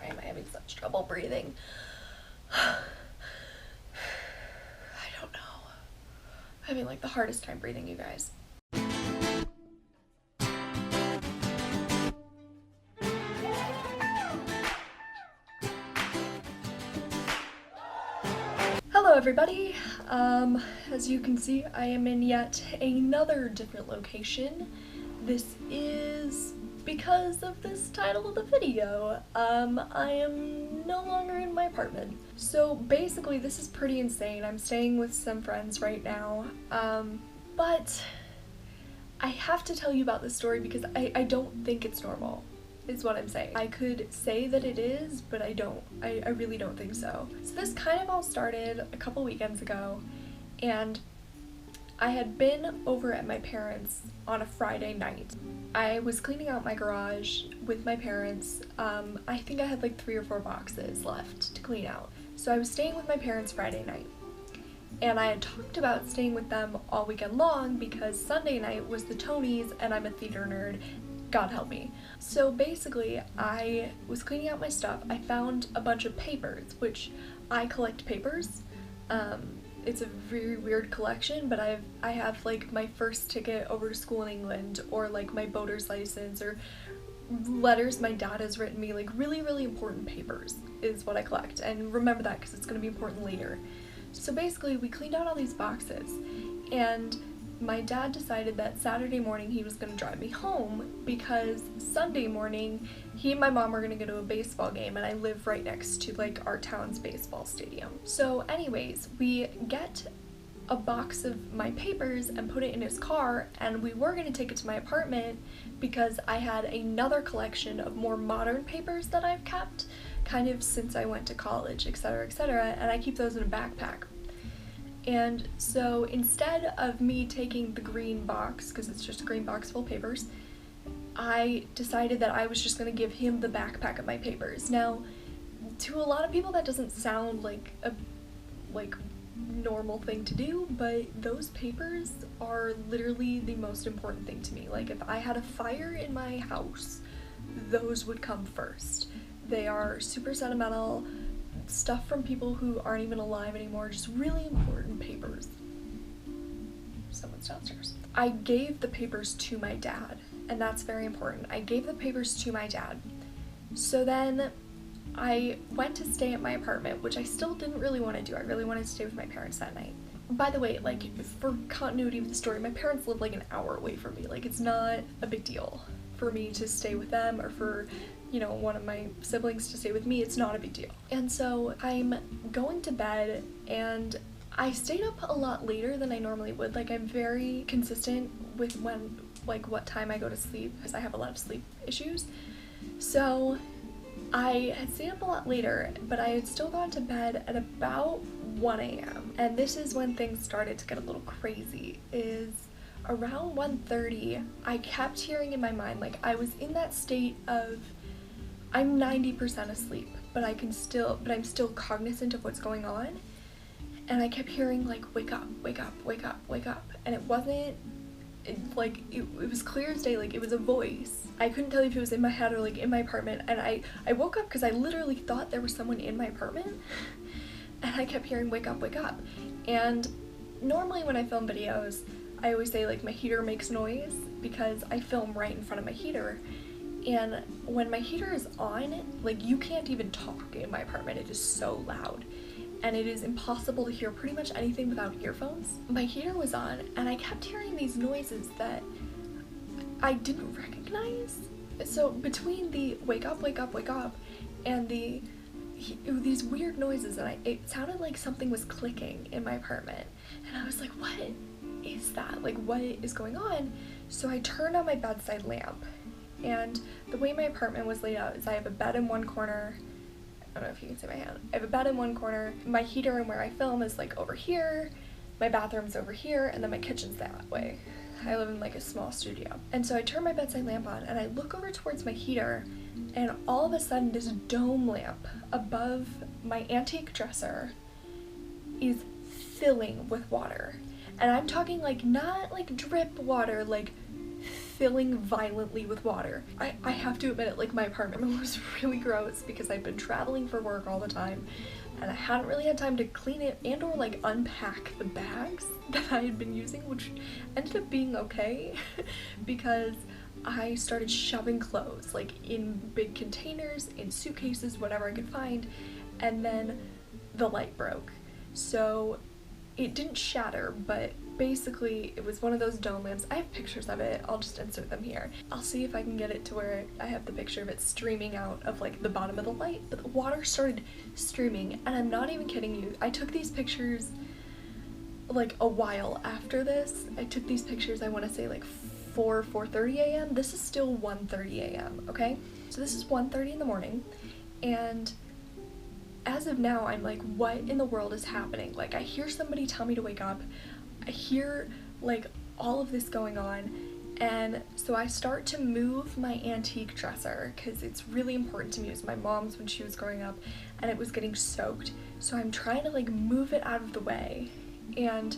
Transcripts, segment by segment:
Why am I having such trouble breathing? I don't know. I'm having like the hardest time breathing, you guys. Hello everybody. As you can see, I am in yet another different location. This is because of this title of the video. I am no longer in my apartment. So basically this is pretty insane. I'm staying with some friends right now. But I have to tell you about this story because I don't think it's normal, is what I'm saying. I could say that it is, but I don't. I really don't think so. So this kind of all started a couple weekends ago, and I had been over at my parents' on a Friday night. I was cleaning out my garage with my parents. I think I had like 3 or 4 boxes left to clean out. So I was staying with my parents Friday night. And I had talked about staying with them all weekend long because Sunday night was the Tonys and I'm a theater nerd. God help me. So basically, I was cleaning out my stuff. I found a bunch of papers, which I collect papers. It's a very weird collection, but I have like my first ticket over to school in England, or like my boater's license, or letters my dad has written me, like really, really important papers is what I collect. And remember that because it's going to be important later. So basically, we cleaned out all these boxes, and my dad decided that Saturday morning he was going to drive me home because Sunday morning he and my mom were going to go to a baseball game, and I live right next to like our town's baseball stadium. So anyways, we get a box of my papers and put it in his car, and we were going to take it to my apartment because I had another collection of more modern papers that I've kept kind of since I went to college, etc., etc., and I keep those in a backpack. And so instead of me taking the green box, because it's just a green box full of papers, I decided that I was just going to give him the backpack of my papers. Now, to a lot of people that doesn't sound like a normal thing to do, but those papers are literally the most important thing to me. Like, if I had a fire in my house, those would come first. They are super sentimental, stuff from people who aren't even alive anymore, just really important papers. Someone's downstairs. I gave the papers to my dad, and that's very important. I gave the papers to my dad. So then I went to stay at my apartment, which I still didn't really want to do. I really wanted to stay with my parents that night. By the way, like, for continuity of the story, my parents live like an hour away from me. Like, it's not a big deal for me to stay with them, or for, you know, one of my siblings to stay with me. It's not a big deal. And so I'm going to bed, and I stayed up a lot later than I normally would. Like, I'm very consistent with when, like, what time I go to sleep, because I have a lot of sleep issues. So I had stayed up a lot later, but I had still gone to bed at about 1 a.m. And this is when things started to get a little crazy, is around 1:30, I kept hearing in my mind, like, I was in that state of, I'm 90% asleep, but I'm still cognizant of what's going on. And I kept hearing, like, wake up, wake up, wake up, wake up. And it wasn't, it was clear as day, like, it was a voice. I couldn't tell you if it was in my head or, like, in my apartment. And I woke up because I literally thought there was someone in my apartment. And I kept hearing, wake up, wake up. And normally when I film videos, I always say, like, my heater makes noise because I film right in front of my heater. And when my heater is on, like, you can't even talk in my apartment. It is so loud. And it is impossible to hear pretty much anything without earphones. My heater was on, and I kept hearing these noises that I didn't recognize. So between the wake up, wake up, wake up, and these weird noises, and it sounded like something was clicking in my apartment. And I was like, what is that? Like, what is going on? So I turned on my bedside lamp. And the way my apartment was laid out is I have a bed in one corner. I don't know if you can see my hand. I have a bed in one corner. My heater and where I film is like over here. My bathroom's over here, and then my kitchen's that way. I live in like a small studio. And so I turn my bedside lamp on, and I look over towards my heater, and all of a sudden this dome lamp above my antique dresser is filling with water. And I'm talking, like, not like drip water, like filling violently with water. I have to admit it, like my apartment was really gross because I'd been traveling for work all the time and I hadn't really had time to clean it and or like unpack the bags that I had been using, which ended up being okay because I started shoving clothes like in big containers, in suitcases, whatever I could find, and then the light broke. So it didn't shatter, but basically it was one of those dome lamps. I have pictures of it, I'll just insert them here. I'll see if I can get it to where I have the picture of it streaming out of like the bottom of the light, but the water started streaming, and I'm not even kidding you. I took these pictures like a while after this. I took these pictures, I want to say like 4:30 a.m. This is still 1:30 a.m. okay? So this is 1:30 in the morning, and as of now, I'm like, what in the world is happening? Like, I hear somebody tell me to wake up. I hear, like, all of this going on. And so I start to move my antique dresser because it's really important to me. It was my mom's when she was growing up, and it was getting soaked. So I'm trying to, like, move it out of the way. And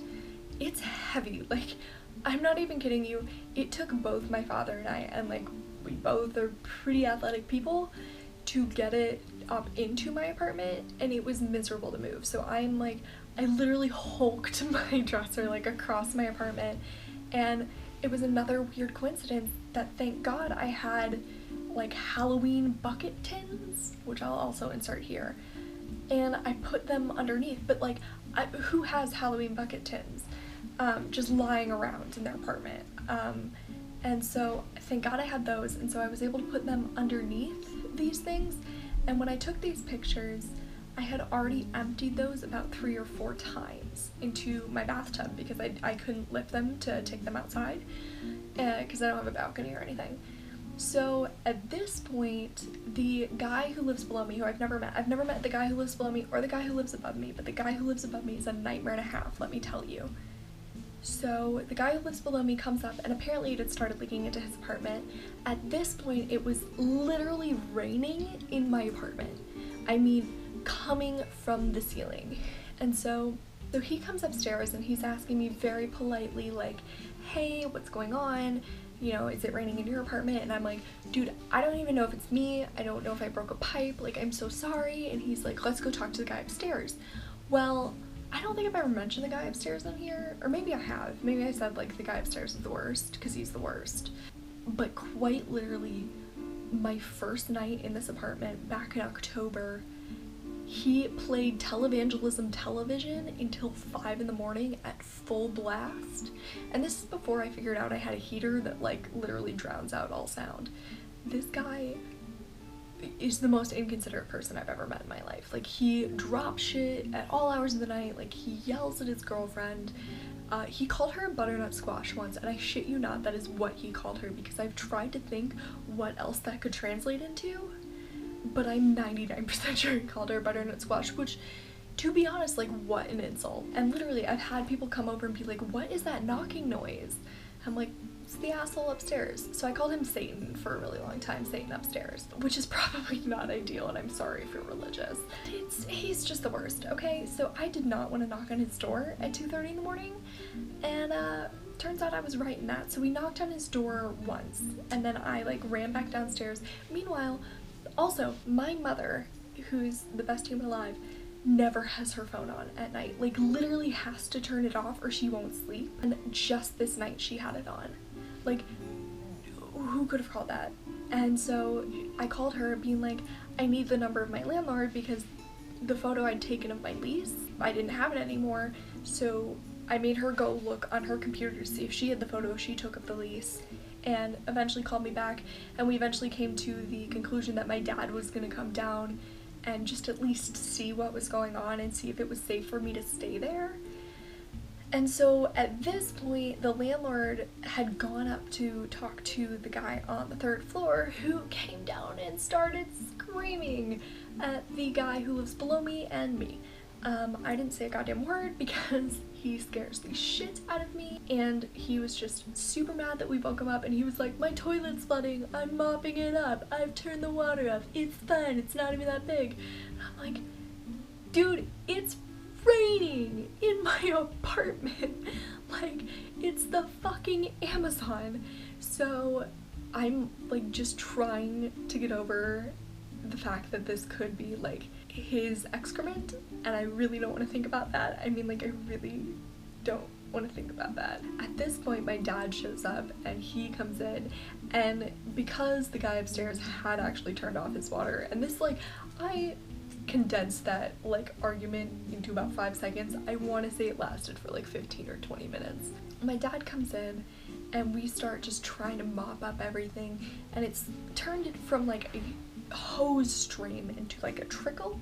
it's heavy. Like, I'm not even kidding you. It took both my father and I, and, like, we both are pretty athletic people, to get it up into my apartment, and it was miserable to move. So I'm like, I literally hulked my dresser like across my apartment, and it was another weird coincidence that thank God I had like Halloween bucket tins, which I'll also insert here, and I put them underneath. But like, who has Halloween bucket tins just lying around in their apartment? And so thank God I had those, and so I was able to put them underneath these things. And when I took these pictures, I had already emptied those about 3 or 4 times into my bathtub because I couldn't lift them to take them outside because I don't have a balcony or anything. So at this point, the guy who lives below me, who I've never met the guy who lives below me or the guy who lives above me, but the guy who lives above me is a nightmare and a half, let me tell you. So the guy who lives below me comes up, and apparently it had started leaking into his apartment. At this point, it was literally raining in my apartment. I mean, coming from the ceiling. And so he comes upstairs and he's asking me very politely, like, hey, what's going on? You know, is it raining in your apartment? And I'm like, dude, I don't even know if it's me. I don't know if I broke a pipe. Like, I'm so sorry. And he's like, let's go talk to the guy upstairs. Well, I don't think I've ever mentioned the guy upstairs in here, or maybe I have. Maybe I said like the guy upstairs is the worst because he's the worst. But quite literally, my first night in this apartment back in October, he played televangelism television until 5 in the morning at full blast. And this is before I figured out I had a heater that like literally drowns out all sound. This guy is the most inconsiderate person I've ever met in my life. Like, he drops shit at all hours of the night. Like, he yells at his girlfriend. He called her a butternut squash once, and I shit you not, that is what he called her, because I've tried to think what else that could translate into, but I'm 99% sure he called her a butternut squash, which, to be honest, like, what an insult. And literally, I've had people come over and be like, what is that knocking noise? I'm like, it's the asshole upstairs. So I called him Satan for a really long time, Satan upstairs, which is probably not ideal, and I'm sorry if you're religious. He's just the worst, okay? So I did not want to knock on his door at 2:30 in the morning, and turns out I was right in that. So we knocked on his door once, and then I like ran back downstairs. Meanwhile, also, my mother, who's the best human alive, never has her phone on at night. Like, literally has to turn it off or she won't sleep. And just this night she had it on. Like, who could have called that? And so I called her being like, I need the number of my landlord because the photo I'd taken of my lease, I didn't have it anymore. So I made her go look on her computer to see if she had the photo she took of the lease, and eventually called me back. And we eventually came to the conclusion that my dad was gonna come down and just at least see what was going on and see if it was safe for me to stay there. And so at this point, the landlord had gone up to talk to the guy on the 3rd floor, who came down and started screaming at the guy who lives below me and me. I didn't say a goddamn word because he scares the shit out of me, and he was just super mad that we woke him up, and he was like, my toilet's flooding, I'm mopping it up, I've turned the water off, it's fine, it's not even that big. And I'm like, dude, it's raining in my apartment. Like, it's the fucking Amazon. So I'm like just trying to get over the fact that this could be like his excrement, and I really don't want to think about that. I mean, like, I really don't want to think about that. At this point, my dad shows up and he comes in, and because the guy upstairs had actually turned off his water, and this, like, I condensed that like argument into about 5 seconds. I want to say it lasted for like 15 or 20 minutes. My dad comes in and we start just trying to mop up everything, and it's turned it from like a hose stream into like a trickle,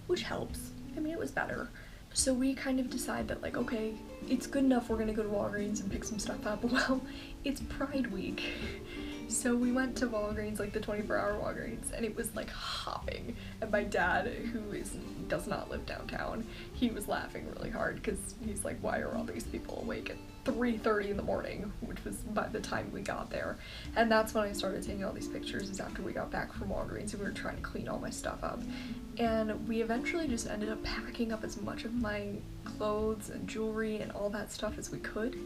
which helps. I mean, it was better. So we kind of decide that, like, okay, it's good enough, we're gonna go to Walgreens and pick some stuff up. Well, it's Pride Week. So we went to Walgreens, like the 24-hour Walgreens, and it was like hopping. And my dad, who does not live downtown, he was laughing really hard because he's like, why are all these people awake at 3:30 in the morning, which was by the time we got there. And that's when I started taking all these pictures, is after we got back from Walgreens and we were trying to clean all my stuff up. And we eventually just ended up packing up as much of my clothes and jewelry and all that stuff as we could,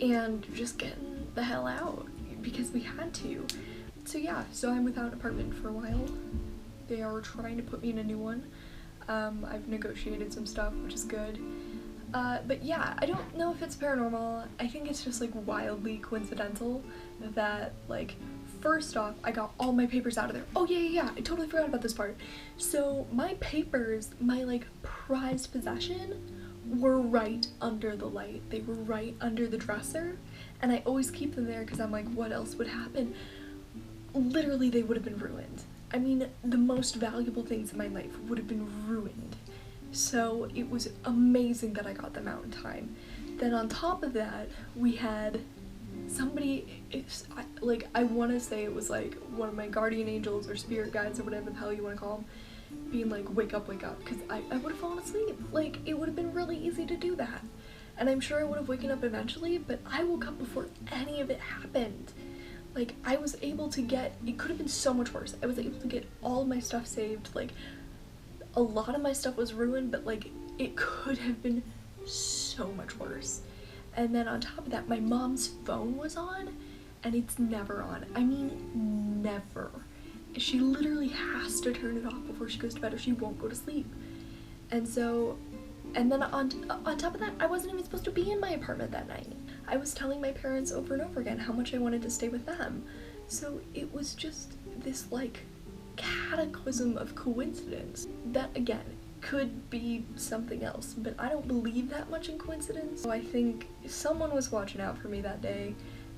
and just getting the hell out because we had to. So yeah, so I'm without an apartment for a while. They are trying to put me in a new one. I've negotiated some stuff, which is good. But yeah, I don't know if it's paranormal. I think it's just like wildly coincidental that, like, first off, I got all my papers out of there. Oh yeah, I totally forgot about this part. So my papers, my like prized possession, were right under the light. They were right under the dresser, and I always keep them there because I'm like, what else would happen? Literally, they would have been ruined. I mean, the most valuable things in my life would have been ruined. So it was amazing that I got them out in time. Then on top of that, we had somebody, I want to say it was like one of my guardian angels or spirit guides or whatever the hell you want to call them, being like, wake up, because I would have fallen asleep. Like, it would have been really easy to do that. And I'm sure I would have waken up eventually, but I woke up before any of it happened. Like, I was able to get, it could have been so much worse. I was able to get all of my stuff saved. Like, a lot of my stuff was ruined, but like, it could have been so much worse. And then on top of that, my mom's phone was on, and it's never on. I mean, never. She literally has to turn it off before she goes to bed or she won't go to sleep. And so, and then on top of that, I wasn't even supposed to be in my apartment that night. I was telling my parents over and over again how much I wanted to stay with them. So it was just this like cataclysm of coincidence that, again, could be something else, but I don't believe that much in coincidence. So I think someone was watching out for me that day.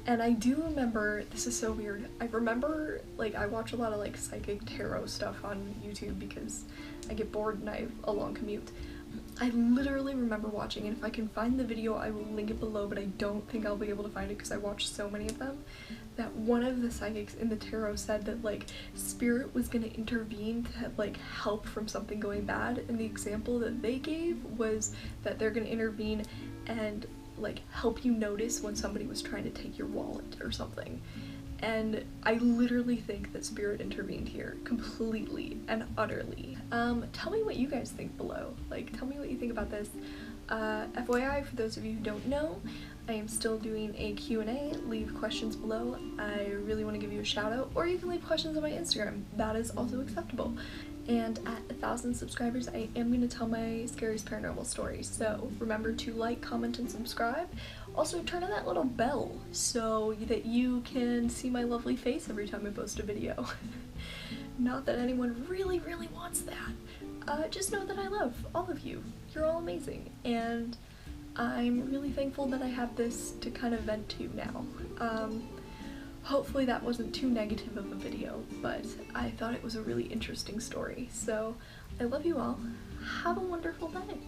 And I do remember, this is so weird, I remember, like, I watch a lot of like psychic tarot stuff on YouTube because I get bored and I have a long commute. I literally remember watching, and if I can find the video I will link it below, but I don't think I'll be able to find it because I watched so many of them, that one of the psychics in the tarot said that like spirit was going to intervene to like help from something going bad, and the example that they gave was that they're going to intervene and like help you notice when somebody was trying to take your wallet or something. And I literally think that spirit intervened here completely and utterly. Tell me what you guys think below. Like, tell me what you think about this. FYI, for those of you who don't know, I am still doing a Q&A. Leave questions below. I really want to give you a shout out, or you can leave questions on my Instagram. That is also acceptable. And at 1,000 subscribers, I am going to tell my scariest paranormal story. So remember to like, comment, and subscribe. Also, turn on that little bell so that you can see my lovely face every time I post a video. Not that anyone really wants that. Just know that I love all of you. You're all amazing. And I'm really thankful that I have this to kind of vent to now. Hopefully that wasn't too negative of a video, but I thought it was a really interesting story. So I love you all. Have a wonderful day.